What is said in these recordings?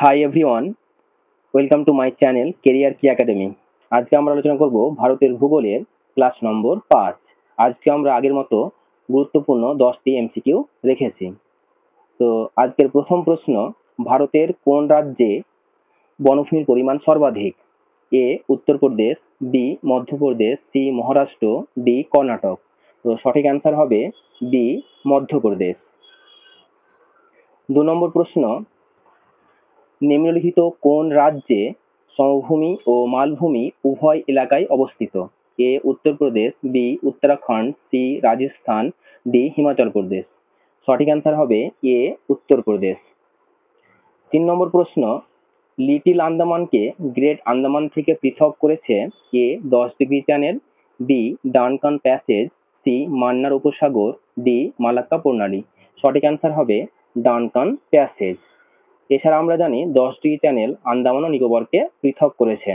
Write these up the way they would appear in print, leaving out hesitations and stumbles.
Hi everyone, welcome to my channel career কি academy. আজকে আমরা আলোচনা করব ভারতের ভূগোলের ক্লাস নম্বর 5। আজকে আমরা আগের মতো গুরুত্বপূর্ণ 10টি এমসিকিউ রেখেছি। তো আজকের প্রথম প্রশ্ন, ভারতের কোন রাজ্যে বনভূমির পরিমাণ সর্বাধিক? A Uttar Pradesh, B Madhya Pradesh, C Maharashtra, D Karnataka. তো সঠিক অ্যান্সার হবে বি মধ্যপ্রদেশ। 2 নম্বর প্রশ্ন, নিম্নলিখিত কোন রাজ্যে সমভূমি ও মালভূমি উভয় এলাকায় অবস্থিত? A Uttar Pradesh, B Uttarakhand, C Rajasthan, D Himachal Pradesh. সঠিক অ্যান্সার হবে এ উত্তরপ্রদেশ। 3 নম্বর প্রশ্ন, লিটিল আন্দামানকে গ্রেট আন্দামান থেকে পৃথক করেছে A 10 degree channel, B Duncan passage, C Mannar উপসাগর, ডি মালাক্কা প্রণালী। সঠিক অ্যান্সার হবে ডানকান প্যাসেজ। এছাড়া আমরা জানি 10 ডিগ্রি চ্যানেল আন্দামান ও নিকোবরকে পৃথক করেছে।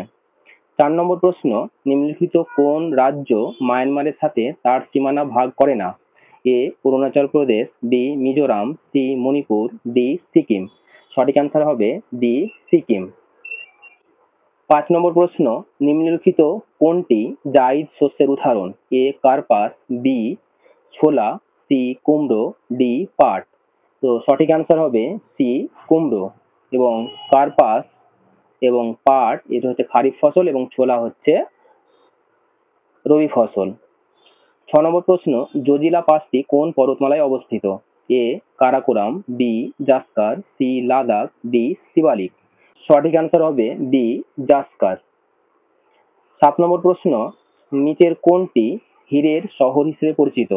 4 নম্বর প্রশ্ন, নিম্নলিখিত কোন রাজ্য মায়ানমারের সাথে তার সীমানা ভাগ করে না? A Arunachal Pradesh, B Mizoram, C Manipur, D Sikkim. সঠিক অ্যান্সার হবে ডি সিকিম। 5 নম্বর প্রশ্ন, নিম্নলিখিত কোনটি জাইদ শস্যের উদাহরণ? এ কার্পাস, বি ছোলা, সি কুমড়ো, ডি পাট। তো সঠিক অ্যান্সার হবে সি কুমড়ো। এবং কার্পাস এবং পাট এটা হচ্ছে খারিফ ফসল এবং ছোলা হচ্ছে রবি ফসল। 6 নম্বর প্রশ্ন, জজিলা পাসটি কোন পর্বতমালায় অবস্থিত? A Karakoram, B Zaskar, C Ladakh, D Shivalik. সঠিক অ্যান্সার হবে ডি জাসকার। 7 নম্বর প্রশ্ন, নিচের কোনটি হীরের শহর হিসেবে পরিচিত?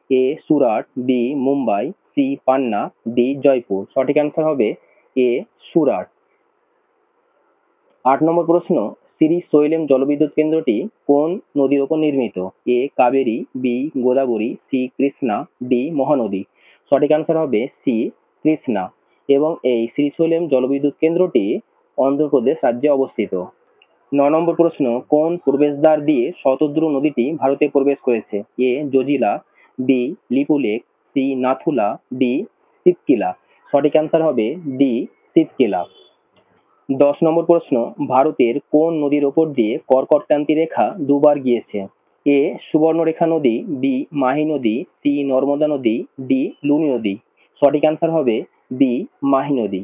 এ সুরাট, বি মুম্বাই, সি পান্না, ডি জয়পুর। সঠিক অ্যান্সার হবে এ সুরাট। 8 নম্বর প্রশ্ন, শ্রীশৈলেম জলবিদ্যুৎ কেন্দ্রটি কোন নদীর উপর নির্মিত? A Kaveri, B Godavari, C Krishna, D Mahanadi. সঠিক অ্যান্সার হবে সি কৃষ্ণা। এবং এই শ্রীশৈলেম জলবিদ্যুৎ কেন্দ্রটি অন্ধ্রপ্রদেশ রাজ্যে অবস্থিত। 9 নম্বর প্রশ্ন, কোন প্রবেশদ্বার দিয়ে শতদ্রু নদীটি ভারতে প্রবেশ করেছে? A Zojila, B Lipulekh, C Nathula, D Shipkila. সঠিক অ্যান্সার হবে ডি শিবকিলা। 10 নম্বর প্রশ্ন, ভারতের কোন নদীর ওপর দিয়ে কর্কট ক্রান্তি রেখা দুবার গিয়েছে? এ সুবর্ণরেখা নদী, বি মাহি নদী, সি নর্মদা নদী, ডি লুনি নদী। সঠিক অ্যান্সার হবে বি মাহি নদী।